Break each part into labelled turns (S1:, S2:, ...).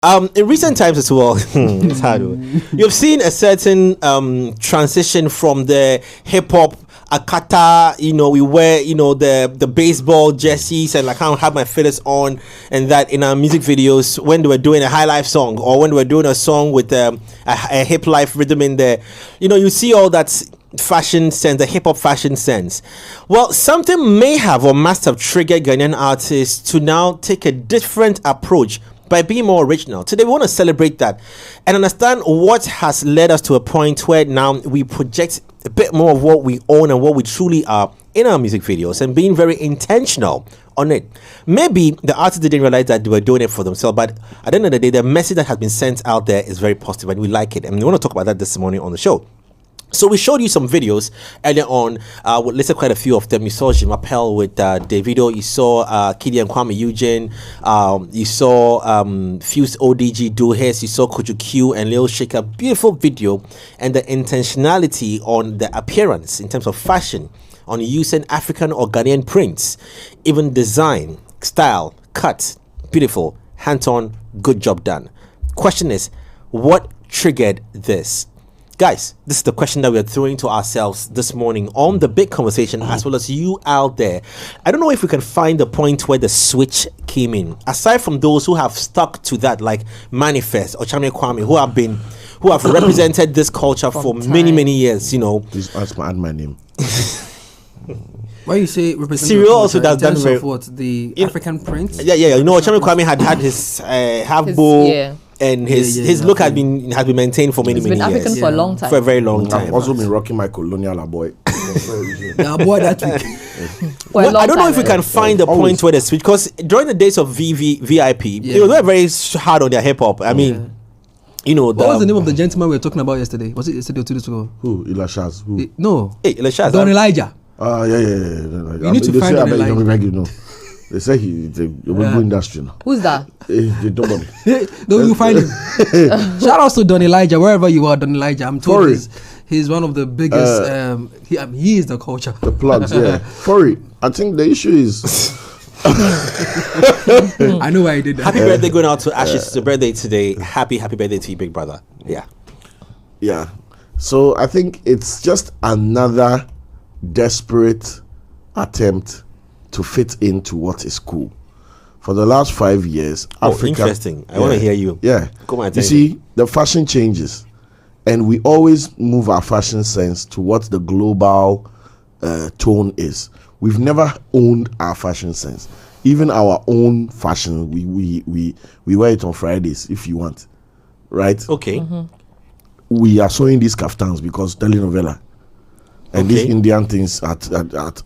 S1: In recent times as well, it's hard. You've seen a certain transition from the hip hop akata. We wear the baseball jerseys and like I have my feathers on, and that in our music videos when they were doing a high life song or when they were doing a song with a hip life rhythm in there. You see all that fashion sense, the hip hop fashion sense. Well, something may have or must have triggered Ghanaian artists to now take a different approach by being more original. Today we want to celebrate that and understand what has led us to a point where now we project a bit more of what we own and what we truly are in our music videos and being very intentional on it. Maybe the artists didn't realize that they were doing it for themselves, but at the end of the day, the message that has been sent out there is very positive and we like it. And we want to talk about that this morning on the show. So we showed you some videos earlier on. We listed quite a few of them. You saw Jim Appel with Davido. You saw Kidi and Kwame Eugene. You saw Fuse ODG do his. You saw Kojo Q and Lil Shaker. Beautiful video, and the intentionality on the appearance in terms of fashion, on using African or Ghanaian prints, even design, style, cut, beautiful, hands-on, good job done. Question is, what triggered this? Guys, this is the question that we are throwing to ourselves this morning on the big conversation, as well as you out there. I don't know if we can find the point where the switch came in. Aside from those who have stuck to that, like Manifest or Chame Kwame, who have represented this culture for many years.
S2: Please ask my name.
S3: Why you say representative?
S1: Cyril also does that very
S3: what the African prince.
S1: Yeah. Chame Kwame had his half bow. Yeah. And his look has been maintained for many years.
S4: It's been African for a long time.
S1: For a very long time.
S2: I've also been rocking my colonial boy.
S3: Boy that week.
S1: Well, I don't know if we can find the point where they switch, because during the days of VIP, they were very hard on their hip hop. I mean,
S3: what was the name of the gentleman we were talking about yesterday? Was it yesterday or 2 days ago?
S2: Who? Elashaz? Who?
S3: No.
S1: Hey, Elashaz.
S3: Don Elijah.
S2: Yeah.
S3: You need to find Don Elijah.
S2: They say he's a industry now.
S4: Who's that?
S3: No, you find him. Shout out to Don Elijah, wherever you are, Don Elijah. I'm told he's one of the biggest. He is the culture.
S2: The plugs, yeah. Furry, I think the issue is.
S3: I know why he did that.
S1: Happy birthday going out to Ash's It's your birthday today. Happy birthday to you, big brother.
S2: Yeah. So I think it's just another desperate attempt to fit into what is cool. For the last 5 years, Africa.
S1: Interesting. I want to hear you.
S2: Yeah. You see, the fashion changes, and we always move our fashion sense to what the global tone is. We've never owned our fashion sense. Even our own fashion, we wear it on Fridays if you want, right?
S1: Okay.
S4: Mm-hmm.
S2: We are sewing these kaftans because telenovela. And these Indian things at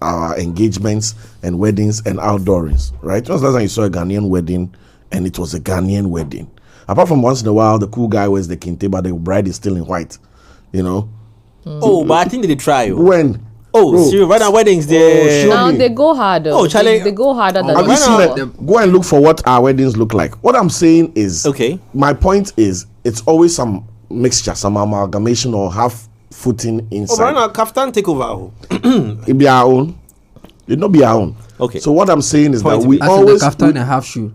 S2: our engagements and weddings and outdoorings, right? Just last time you saw a Ghanaian wedding, and it was a Ghanaian wedding. Apart from once in a while, the cool guy wears the kente, but the bride is still in white,
S1: Oh, but I think they try.
S2: When?
S1: Serious. Right now, weddings,
S4: they go harder.
S1: Charlie,
S4: they go harder than
S2: have you seen it? Go and look for what our weddings look like. What I'm saying is, my point is, it's always some mixture, some amalgamation or half footing inside.
S1: Right now, kaftan take over.
S2: It be our own. It not be our own.
S1: Okay.
S2: So what I'm saying is that we
S3: As
S2: always
S3: the kaftan and a half shoe.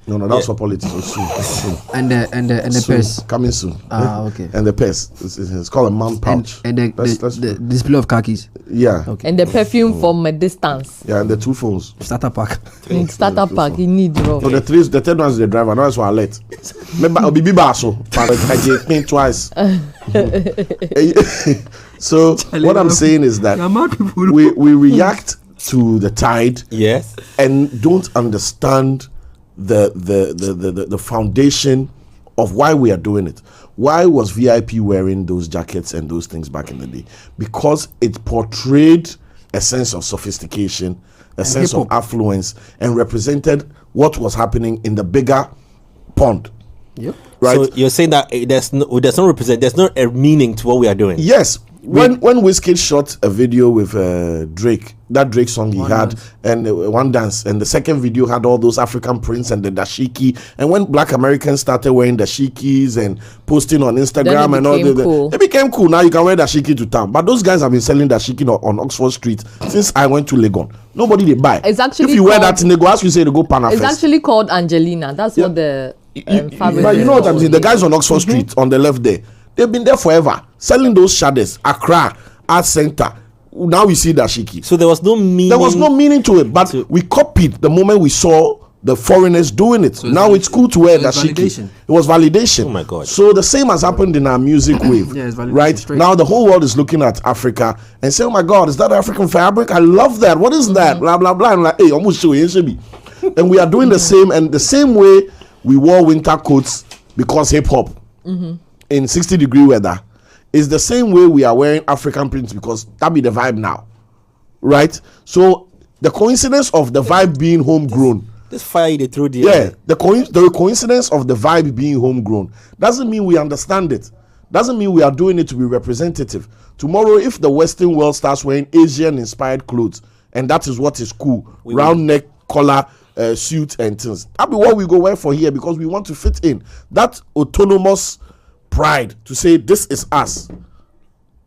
S2: No, that's for politics. Soon.
S3: And the purse
S2: coming soon.
S3: Okay.
S2: And the purse. It's called a man pouch.
S3: And the display of khakis.
S2: Yeah.
S4: Okay. And the perfume from a distance.
S2: Yeah, and the 2 phones.
S3: Starter pack.
S4: Starter pack. You need bro.
S2: So the third one is the driver. Now it's for alert. Remember, I'll be basso. I paint twice. So what I'm saying is that we react to the tide.
S1: Yes.
S2: And don't understand the foundation of why we are doing it. Why was VIP wearing those jackets and those things back in the day? Because it portrayed a sense of sophistication, a sense of affluence, and represented what was happening in the bigger pond.
S3: Yep.
S2: Right.
S1: So you're saying that there's no a meaning to what we are doing.
S2: Yes. When Wizkid shot a video with Drake, that Drake song he had, and One Dance, and the second video had all those African prints and the dashiki, and when Black Americans started wearing dashikis and posting on Instagram and all that, it became cool. Now you can wear dashiki to town. But those guys have been selling dashiki on Oxford Street since I went to Legon. Nobody they buy.
S4: It's actually
S2: if you wear that, they go ask you say they go Pana
S4: It's
S2: first.
S4: actually called Angelina. That's what the fabric.
S2: But you know what I'm saying? The guys on Oxford Street on the left there, they've been there forever, selling those shades. Accra, Art Center. Now we see dashiki.
S1: So there was no meaning.
S2: There was no meaning to it, but we copied the moment we saw the foreigners doing it. So now it's cool to wear dashiki.
S3: Validation.
S2: It was validation.
S1: Oh my God.
S2: So the same has happened in our music wave.
S3: Yeah, it's validation
S2: right?
S3: straight.
S2: Now the whole world is looking at Africa and saying, oh my God, is that African fabric? I love that. What is that? Blah, blah, blah. I'm like, hey, almost show you. And we are doing the same, and the same way we wore winter coats because hip-hop in 60-degree weather is the same way we are wearing African prints because that be the vibe now. Right? So the coincidence of the vibe being homegrown,
S1: This fire they threw the
S2: the coincidence of the vibe being homegrown doesn't mean we understand it. Doesn't mean we are doing it to be representative. Tomorrow, if the Western world starts wearing Asian-inspired clothes, and that is what is cool, round neck, collar, suit, and things, that'll be what we go wear for here because we want to fit in. That autonomous pride to say this is us.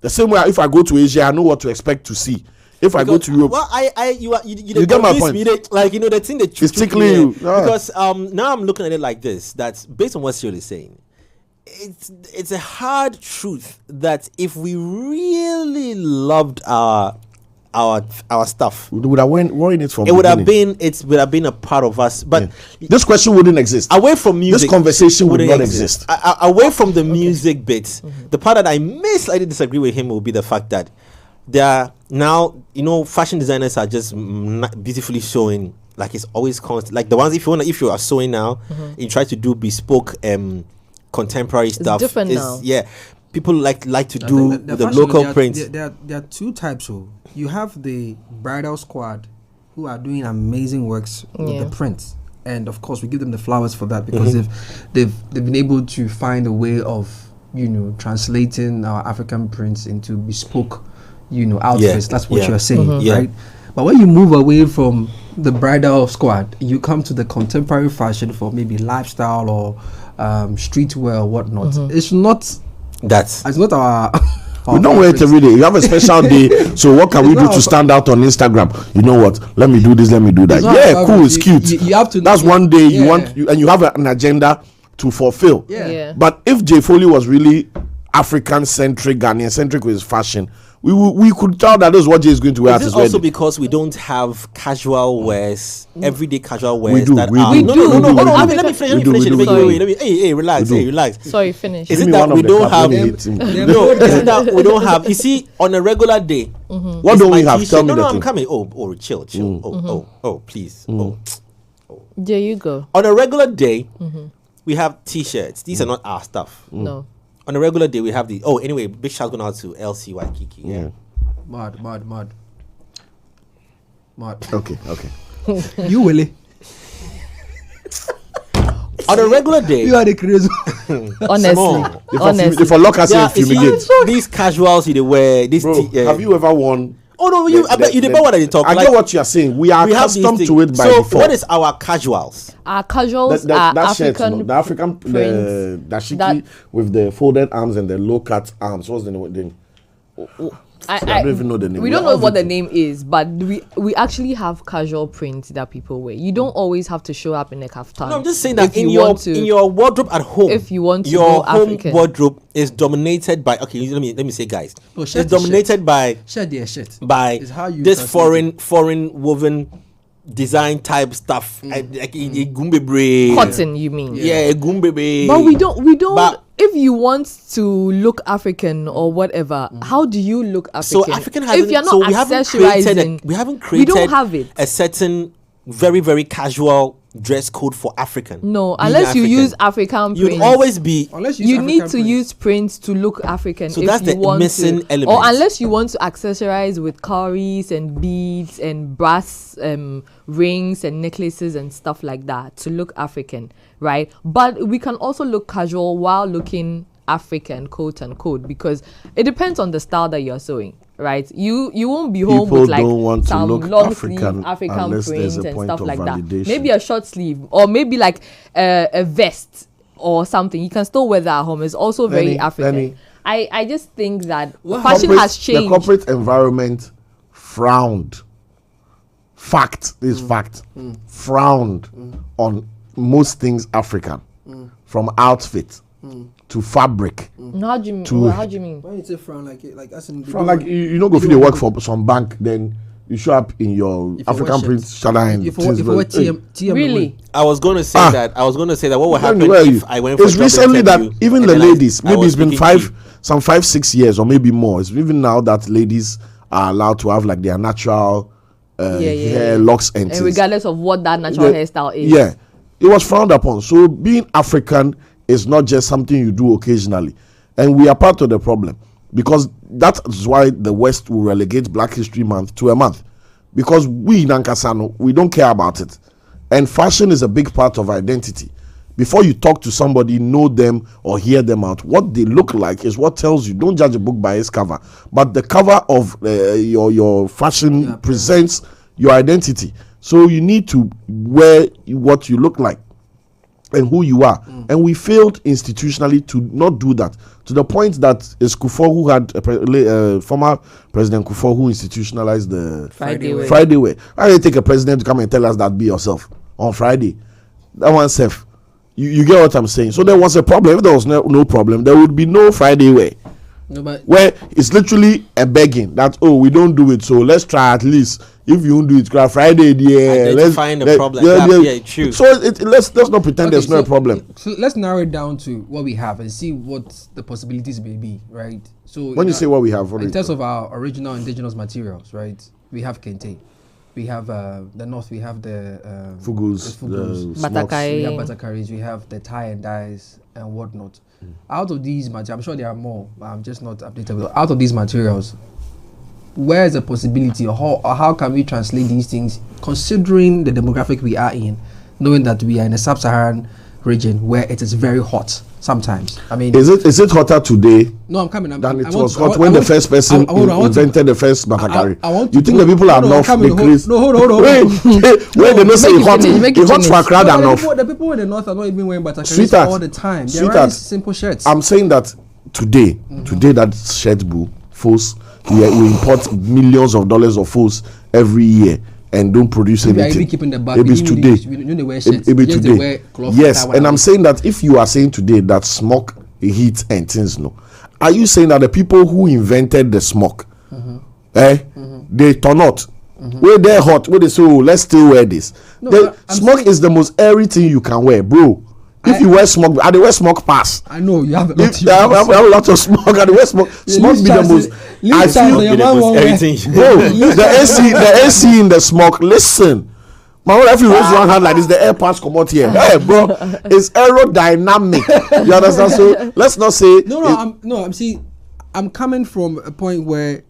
S2: The same way, if I go to Asia, I know what to expect to see. If I go to Europe,
S1: well, you
S2: get my point.
S1: Me that, like, you know, the thing that
S2: It's tickling you. Yeah.
S1: Because now I'm looking at it like this. That's based on what Cyril is saying. It's a hard truth that if we really loved our stuff,
S2: we would have worn it from.
S1: it would have been a part of us. But
S2: this question wouldn't exist.
S1: away from music,
S2: This conversation would
S1: wouldn't
S2: not exist.
S1: Away from the music bit, the part that I may slightly disagree with him will be the fact that there are now, you know, fashion designers are just beautifully showing, like it's always constant. Like the ones, if you are sewing now, you try to do bespoke contemporary stuff.
S4: Different now.
S1: Yeah, people like to do the
S3: fashion,
S1: local prints.
S3: There are two types. So you have the bridal squad who are doing amazing works with the prints, and of course we give them the flowers for that because they've been able to find a way of, you know, translating our African prints into bespoke, you know, outfits. That's what you're saying, right? But when you move away from the bridal squad, you come to the contemporary fashion for maybe lifestyle or streetwear or whatnot. It's not our
S2: we don't wear it every day. You have a special day. So what can we do to stand out on Instagram? You know what? Let me do this. Let me do that. Yeah, cool. It's cute.
S3: You have to.
S2: That's one day you want, and you have an agenda to fulfill.
S4: Yeah.
S2: But if Jay Foley was really African centric, Ghanaian centric with his fashion, we could tell that this is what Jay is going to wear at
S1: Is
S2: his
S1: it also
S2: wedding.
S1: because we don't have casual wears, everyday casual wears
S2: We do,
S1: that
S2: we
S1: are
S2: do.
S1: no,
S2: We
S1: no,
S2: do,
S1: no,
S2: we
S1: no,
S2: do.
S1: let me finish.
S2: We do, we do, we do.
S1: Let me hey, relax, relax.
S4: Sorry, finish.
S1: Is
S2: Give
S1: it
S2: me
S1: that
S2: one
S1: we
S2: of the
S1: don't
S2: cup,
S1: have?
S2: let me hit him.
S1: No, isn't that we don't have? You see, on a regular day,
S2: What
S1: it's
S2: don't we
S1: my
S2: have?
S1: t-shirt.
S2: Tell me
S1: No,
S2: the
S1: I'm
S2: thing.
S1: coming. Oh, chill. Oh, please.
S4: There you go.
S1: On a regular day, we have t-shirts. These are not our stuff.
S4: No.
S1: On a regular day, we have the. Oh, anyway, big shout going out to LCY Kiki. Yeah.
S3: Mad.
S2: Okay.
S3: You Willie.
S1: On a regular day,
S3: You are the crazy.
S4: Honestly.
S2: If a locker say
S1: yeah, you see,
S2: fumigate.
S1: these casuals they wear. This
S2: Bro,
S1: t-
S2: have you ever worn?
S1: Oh no, I bet you didn't know what I talk.
S2: I
S1: like,
S2: get what you are saying. We are
S1: we have these
S2: accustomed to
S1: things.
S2: it by
S1: So
S2: default.
S1: what is our casuals?
S4: Our casuals are
S2: that shirt,
S4: African.
S2: no, the African
S4: prints
S2: dashiki
S4: that-
S2: with the folded arms and the low cut arms. What's the name? I don't even know the name.
S4: We don't know what the name is, but we actually have casual prints that people wear. You don't always have to show up in a kaftan.
S1: No, I'm just saying that
S4: if
S1: in
S4: you want to-
S1: your wardrobe at home,
S4: if you want to
S1: your
S4: go
S1: home
S4: African.
S1: wardrobe is dominated by. Okay, let me say, guys,
S3: Oh,
S1: it's
S3: shirt is
S1: dominated by
S3: Shit.
S1: by
S3: It's how you
S1: this
S3: translate
S1: foreign woven design type stuff, like Egumbebre.
S4: cotton, you mean?
S1: Yeah, Egumbebre.
S4: But we don't.
S1: But-
S4: if you want to look African or whatever, how do you look
S1: So
S4: African?
S1: African hasn't.
S4: if you're not
S1: So we haven't created.
S4: accessorizing,
S1: We haven't created.
S4: We don't have it.
S1: A certain very very casual dress code for African.
S4: No,
S1: Being
S4: unless you
S1: African.
S4: use African
S1: You'd
S4: prints.
S1: always be.
S3: Unless
S4: You need to
S3: African
S4: use prints to look African.
S1: So
S4: if
S1: that's
S4: you
S1: the
S4: want
S1: missing
S4: to.
S1: element.
S4: Or unless you want to accessorize with cowries and beads and brass rings and necklaces and stuff like that to look African, right? But we can also look casual while looking African, quote unquote, because it depends on the style that you're sewing. Right, you won't be home
S2: People
S4: with like
S2: don't want to
S4: some
S2: look
S4: long
S2: African
S4: sleeve African
S2: unless there's
S4: print
S2: a
S4: and
S2: point
S4: stuff
S2: of
S4: like that.
S2: validation.
S4: Maybe a short sleeve or maybe like a vest or something. You can still wear that at home. It's also very African. I just think that fashion has changed.
S2: The corporate environment frowned. Fact, this is fact. Frowned on most things African. from outfit to fabric.
S4: How do you mean?
S3: Why you say frown like as in
S2: From like you know, go if you work for some bank, then you show up in your African print shada and
S3: if TM
S4: Really?
S1: I was going to say that. I was going to say that what would happen
S2: Where are you?
S1: if I went for
S2: It's
S1: a job
S2: recently that
S1: interview
S2: even
S1: and
S2: the
S1: then
S2: ladies,
S1: I
S2: maybe
S1: was
S2: it's been
S1: speaking
S2: 5-6 years or maybe more. It's even now that ladies are allowed to have like their natural hair, locks and
S4: And
S2: things.
S4: regardless of what that natural hairstyle is.
S2: Yeah, it was frowned upon. So being African is not just something you do occasionally, and we are part of the problem, because that is why the West will relegate Black History Month to a month, because we in Ankasano, we don't care about it, and fashion is a big part of identity. Before you talk to somebody, know them or hear them out, what they look like is what tells you. Don't judge a book by its cover, but the cover of your fashion presents your identity. So you need to wear what you look like and who you are. And we failed institutionally to not do that, to the point that it's Kufuor who had former President Kufuor who institutionalized the Friday wear. Why do you take a president to come and tell us that be yourself on Friday? That one safe. You get what I'm saying? So there was a problem. If there was no problem, there would be no Friday wear.
S3: No, but
S2: where it's literally a begging that, oh, we don't do it, so let's try at least. If you don't do it, Friday, let's
S1: find the problem. True.
S2: So let's not pretend there's no problem.
S3: So let's narrow it down to what we have and see what the possibilities may be, right? So
S2: when you say what we have,
S3: in terms of our original indigenous materials, right? We have kente. We have the north. We have the
S2: fugus,
S3: the
S4: batakai.
S3: We have batakaris. We have the tie and dyes and whatnot. Out of these materials, I'm sure there are more, but I'm just not updated. Out of these materials, where is the possibility, or how can we translate these things, considering the demographic we are in, knowing that we are in a sub-Saharan region where it is very hot sometimes? I mean,
S2: is it hotter today?
S3: No, I'm coming.
S2: Than it was hot when the first person invented the first batakari. You think the people are not crazy?
S3: No, hold on.
S2: Wait, they don't say it's hot for a crowd enough.
S3: The people in the north are not even wearing batakaris all the time. They're wearing simple shirts.
S2: I'm saying that today that shirt boo false. We import millions of dollars of foods every year and don't produce anything. It is today. It be today. Yes, and I'm saying that if you are saying today that smoke, heat and things, no, are you saying that the people who invented the smoke, they turn out? Where they're hot, where they say, oh, let's still wear this. No, smoke is the most airy thing you can wear, bro. If you wear smoke, I wear smoke pass.
S3: I know you have a
S2: lot. I have a lot of smoke. I wear smoke. Smoke be the most. I feel
S1: everything.
S2: Bro, the AC in the smoke. Listen, my if you raise one hand like this, the air pass come out here. Hey, bro, it's aerodynamic. You understand? So let's not say.
S3: I'm coming from a point where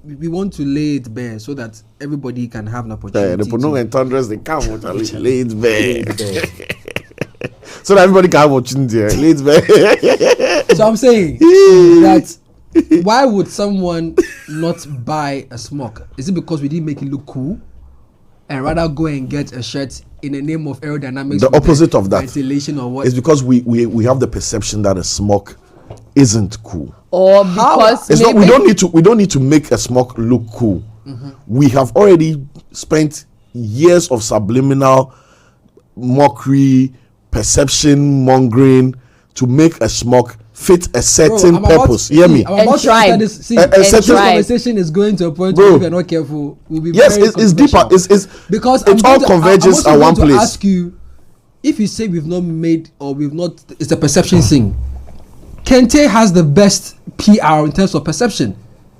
S3: we want to lay it bare so that everybody can have an opportunity.
S2: The Pono and Thunders, they can't lay it bare. So that everybody can have opportunity.
S3: So I'm saying that why would someone not buy a smock? Is it because we didn't make it look cool and rather go and get a shirt in the name of aerodynamics?
S2: The opposite of that.
S3: Ventilation or what?
S2: It's because we have the perception that a smock isn't cool.
S4: Or because
S2: it's not, we don't need to make a smock look cool. We have already spent years of subliminal mockery, perception mongering to make a smock fit a certain purpose. Hear me?
S3: A certain conversation is going to a point where if you're not careful, we'll be
S2: it's deeper. It's because it all converges at one place.
S3: To ask you, if you say we've not made or we've not, it's a perception thing. Kente has the best PR in terms of perception.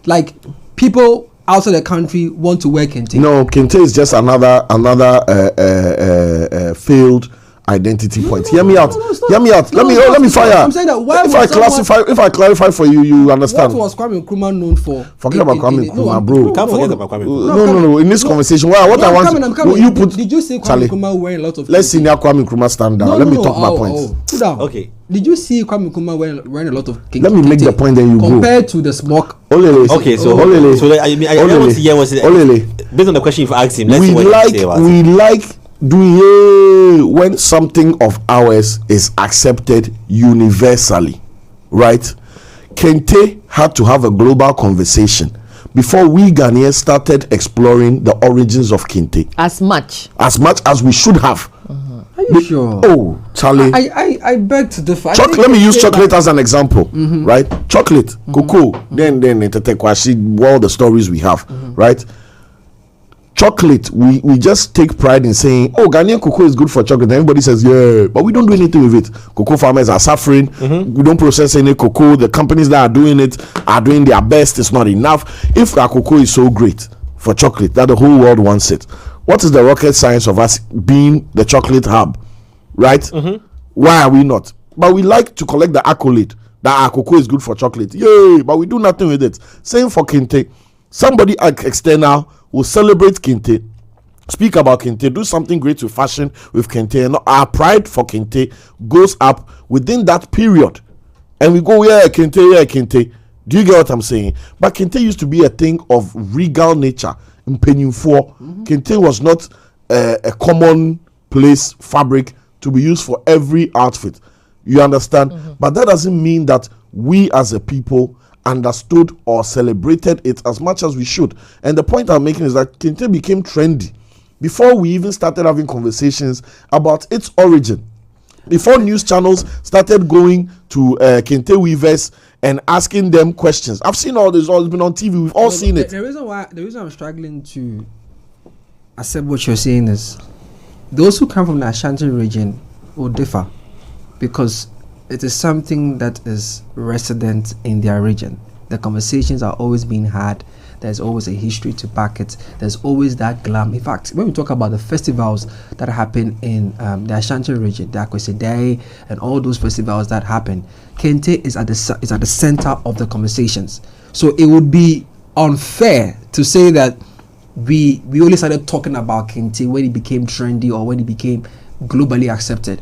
S3: Like people outside the country want to wear Kente.
S2: No, Kente is just another failed identity point. Hear me out. Hear me out. Let me fire.
S3: I'm saying that
S2: if I clarify for you, you understand.
S3: What was Kwame Nkrumah known for?
S2: Forget about Kwame Nkrumah, bro.
S1: Can't forget about Kwame Nkrumah.
S2: No. In this conversation, what I want you put.
S3: Did you see Kwame Nkrumah wearing a lot of?
S2: Let's see now Kwame Nkrumah stand down. Let me talk my point.
S3: Put down.
S1: Okay.
S3: Did you see Kwame Nkrumah wearing a lot of?
S2: Let me make the point. Then you go.
S3: Compared to the smock.
S2: Okay,
S1: so I want to hear what's it. Based on the question you've asked him, let's see what he say about it.
S2: We like doing when something of ours is accepted universally, right? Kente had to have a global conversation before we Ghanaians started exploring the origins of Kente
S4: as much
S2: as we should have.
S3: Are you sure?
S2: Oh, Charlie.
S3: I beg to differ.
S2: Let me use chocolate as an example, right? Chocolate, cocoa, then all the stories we have, right? Chocolate, we just take pride in saying, oh, Ghanaian cocoa is good for chocolate. Everybody says, yeah, but we don't do anything with it. Cocoa farmers are suffering. We don't process any cocoa. The companies that are doing it are doing their best. It's not enough. If our cocoa is so great for chocolate that the whole world wants it, what is the rocket science of us being the chocolate hub, right? Why are we not? But we like to collect the accolade that our cocoa is good for chocolate. Yay! But we do nothing with it. Same for Kente. Somebody external will celebrate Kente, speak about Kente, do something great with fashion with Kente, and our pride for Kente goes up within that period. And we go, yeah, Kente, yeah, Kente. Do you get what I'm saying? But Kente used to be a thing of regal nature. In Penyumfoɔ, Kente was not a common place fabric to be used for every outfit. You understand? But that doesn't mean that we as a people understood or celebrated it as much as we should. And the point I'm making is that Kente became trendy before we even started having conversations about its origin. Before news channels started going to Kente weavers and asking them questions. I've seen all this, all it's been on TV, we've all seen it.
S3: The reason I'm struggling to accept what you're saying is those who come from the Ashanti region will differ, because it is something that is resident in their region. The conversations are always being had. There's always a history to back it. There's always that glam. In fact, when we talk about the festivals that happen in the Ashanti region, the Akwesi Day and all those festivals that happen, Kente is at the center of the conversations. So it would be unfair to say that we only started talking about Kente when it became trendy or when it became globally accepted.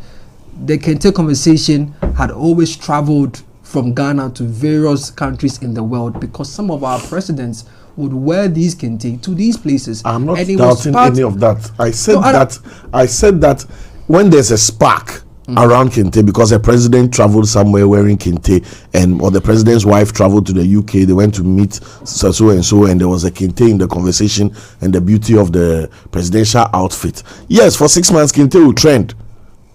S3: The Kente conversation had always traveled from Ghana to various countries in the world, because some of our presidents would wear these Kente to these places.
S2: I'm not doubting any of that. I said that when there's a spark around Kente, because a president traveled somewhere wearing Kente, or the president's wife traveled to the UK, they went to meet so and so, and there was a Kente in the conversation and the beauty of the presidential outfit. Yes, for 6 months Kente will trend,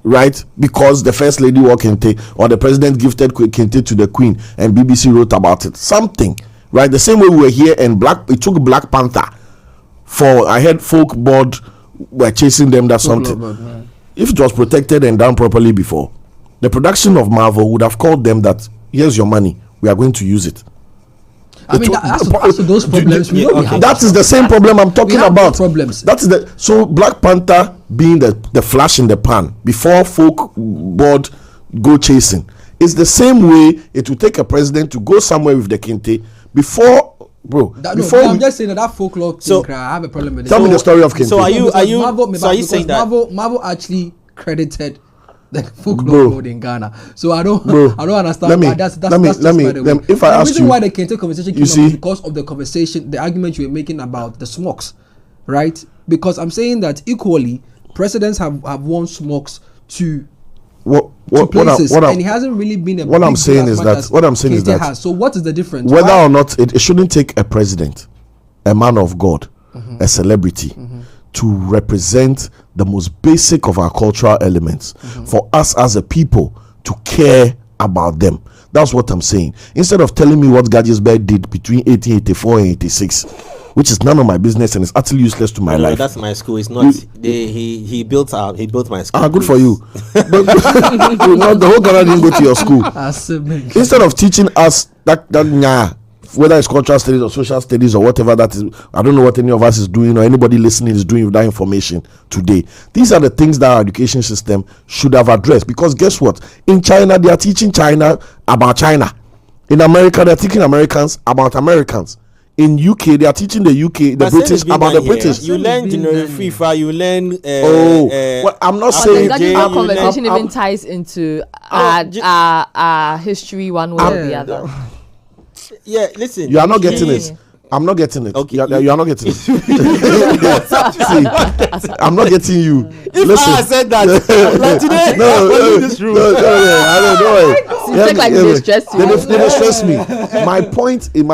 S2: right? Because the first lady wore Kente, or the president gifted Kente to the queen and BBC wrote about it. Something, right? The same way we were here and it took Black Panther for, I heard folk board were chasing them, that's something. Right. If it was protected and done properly before, the production of Marvel would have called them that, here's your money, we are going to use it.
S3: I mean, as to those problems,
S2: that is the same problem I'm talking about.
S3: Problems.
S2: So Black Panther being the flash in the pan before folk board go chasing. It's the same way it will take a president to go somewhere with the Kente before, bro.
S3: I'm just saying that folklore thing, I have a problem with it.
S2: Tell me the story of Kente.
S1: So are you saying that
S3: Marvel actually credited the folklore mode in Ghana? So I don't understand why that's
S2: if I ask you,
S3: why the Kente conversation came up because of the conversation, the argument you were making about the smokes, right? Because I'm saying that equally presidents have worn smokes to places, and it hasn't really been a
S2: what I'm saying is that
S3: so what is the difference?
S2: Whether or not it shouldn't take a president, a man of God, a celebrity, to represent the most basic of our cultural elements, for us as a people to care about them. That's what I'm saying. Instead of telling me what Gadgettsburg did between 1884 and 86, which is none of my business and it's utterly useless to my life.
S1: That's my school. It's not. He built my school.
S2: Good for you. But the whole Ghana didn't go to your school. Instead of teaching us that whether it's cultural studies or social studies or whatever that is, I don't know what any of us is doing or anybody listening is doing with that information today. These are the things that our education system should have addressed. Because guess what? In China, they are teaching China about China. In America, they are teaching Americans about Americans. In UK, they are teaching the British about the British.
S1: You learn general FIFA, you learn.
S2: Well, I'm not saying.
S4: The conversation even ties into our history one way or the other.
S1: Yeah, listen.
S2: You are not getting it. I'm not getting it. Okay. You are not getting it. See, I'm not getting you.
S1: If I said that, like today,
S4: they
S2: will stress me. My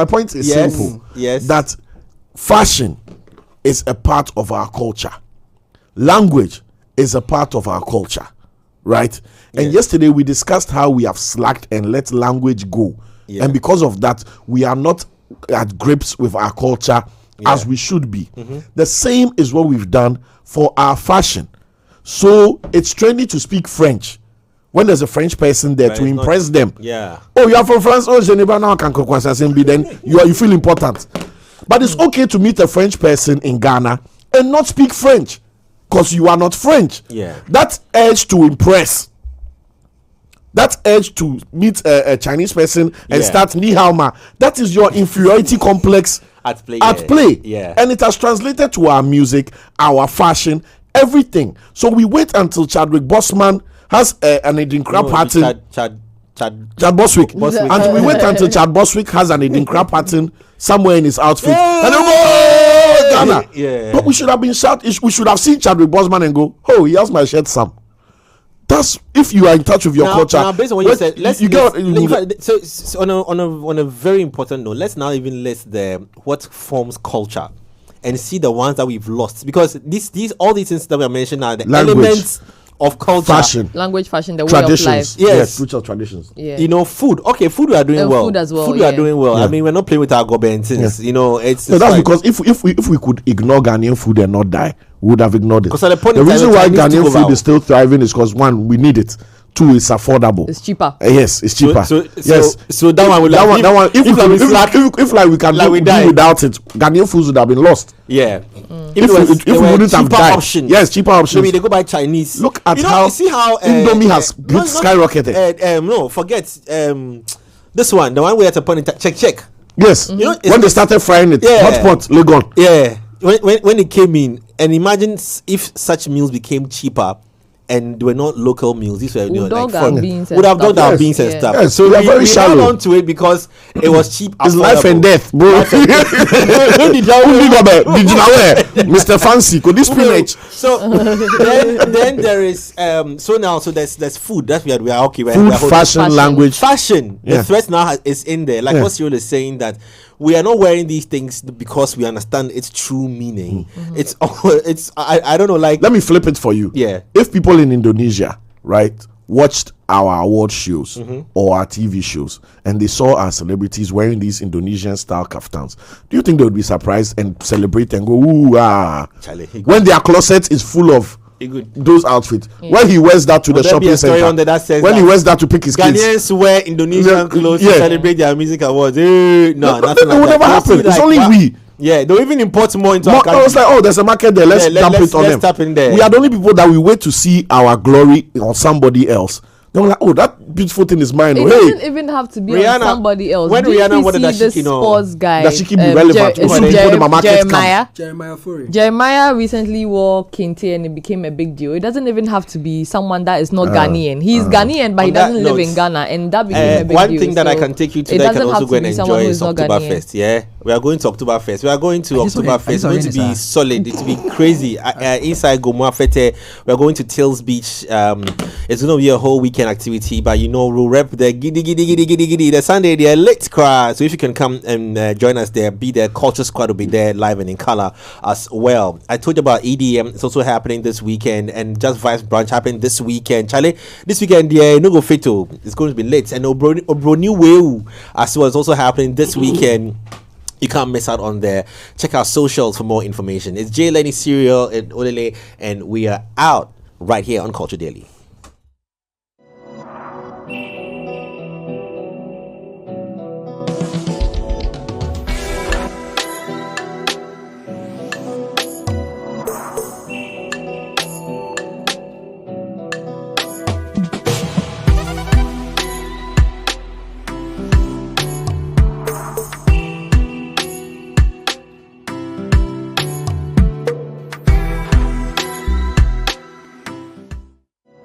S2: point is simple.
S1: Yes.
S2: That fashion is a part of our culture. Language is a part of our culture, right? And yesterday we discussed how we have slacked and let language go. And because of that, we are not at grips with our culture as we should be. The same is what we've done for our fashion. So it's trendy to speak French when there's a French person there to impress them. Oh, you are from France? Oh, Geneva, now I can cook then you feel important. But it's okay to meet a French person in Ghana and not speak French because you are not French. That urge to impress, that urge to meet a Chinese person and start ni hao ma, that is your inferiority complex at play. And it has translated to our music, our fashion, everything. So we wait until Chadwick Boseman has an Edinkra pattern. Chad Boswick. And we wait until Chad Boswick has an Edinkra pattern somewhere in his outfit. And then Ghana. But we should have been we should have seen Chadwick Boseman and go, oh, he has my shirt, Sam. That's if you are in touch with your culture.
S1: Now, based on what you said, so on a very important note, let's now even list what forms culture and see the ones that we've lost, because all these things that we are mentioning are the elements of culture,
S4: language, fashion, the
S2: traditions,
S4: way of life.
S2: Yes, future traditions.
S1: You know, food. Okay, food we are doing well.
S4: Food as well.
S1: Food we are doing well. I mean, we're not playing with our gobentins. You know, it's
S2: that's fine. Because if we could ignore Ghanaian food and not die, we would have ignored it. The reason why Ghanaian food is still thriving is because, one, we need it. Two, it's affordable.
S4: It's cheaper.
S2: Yes, it's cheaper.
S1: So that one will
S2: if we can do without it, Ghanaian foods would have been lost. If we wouldn't have died.
S1: Options.
S2: Yes, cheaper options.
S1: Maybe they go buy Chinese.
S2: Look at how Indomie has skyrocketed.
S1: No, forget this one. The one we had to put in check.
S2: Yes. You know, when they started frying it, hot pot, Legon.
S1: Yeah. When it came in, and imagine if such meals became cheaper and they were not local meals. These were
S4: would have dug
S1: our beans and stuff.
S2: Yes, so we
S1: held on to it because it was cheap.
S2: It's life and death, bro. Mr. Fancy, could this spinach?
S1: So then there is there's food that we are okay with.
S2: Food, fashion, language.
S1: Fashion. The threat now is in there. Like what Cyril is saying, that we are not wearing these things because we understand its true meaning. I don't know, like,
S2: let me flip it for you. If people in Indonesia, right, watched our award shows or our TV shows and they saw our celebrities wearing these Indonesian style kaftans, do you think they would be surprised and celebrate and go, ooh,
S1: Charlie,
S2: when their closet is full of those outfits? When he wears that to the shopping center, when he wears that to pick his kids,
S1: Ghanaians wear Indonesian clothes to celebrate their music awards. No, nothing
S2: like that. It would never happen. It's only we.
S1: They'll even import more into our country.
S2: I was like, there's a market there. Let's dump it on them.
S1: Tap in there.
S2: We are the only people that we wait to see our glory on somebody else. They were like, that beautiful thing is mine.
S4: It doesn't even have to be Rihanna, on somebody else.
S1: When Rihanna wanted that
S4: the sports guy,
S2: that she keep be relevant.
S4: Jeremiah recently wore kente and it became a big deal. It doesn't even have to be someone that is not Ghanaian. He's Ghanaian, but he doesn't live in Ghana, and that became a big deal.
S1: One thing that I can take you to that I can also go and enjoy is Oktoberfest. We are going to Oktoberfest. We are going to Oktoberfest. It's going to be solid. It's going to be crazy. Inside Gomoa Fete, we are going to Tills Beach. It's going to be a whole weekend activity, but we'll rep the giddy. The Sunday, they're late crowd. So if you can come and join us there, be there. Culture Squad will be there live and in color as well. I told you about EDM. It's also happening this weekend, and Just Vibes Brunch happening this weekend. Charlie, this weekend, no go fito. It's going to be late, and Obroni Weu as well is also happening this weekend. You can't miss out on there. Check our socials for more information. It's Jay Lenny Serial and Olele, and we are out right here on Culture Daily.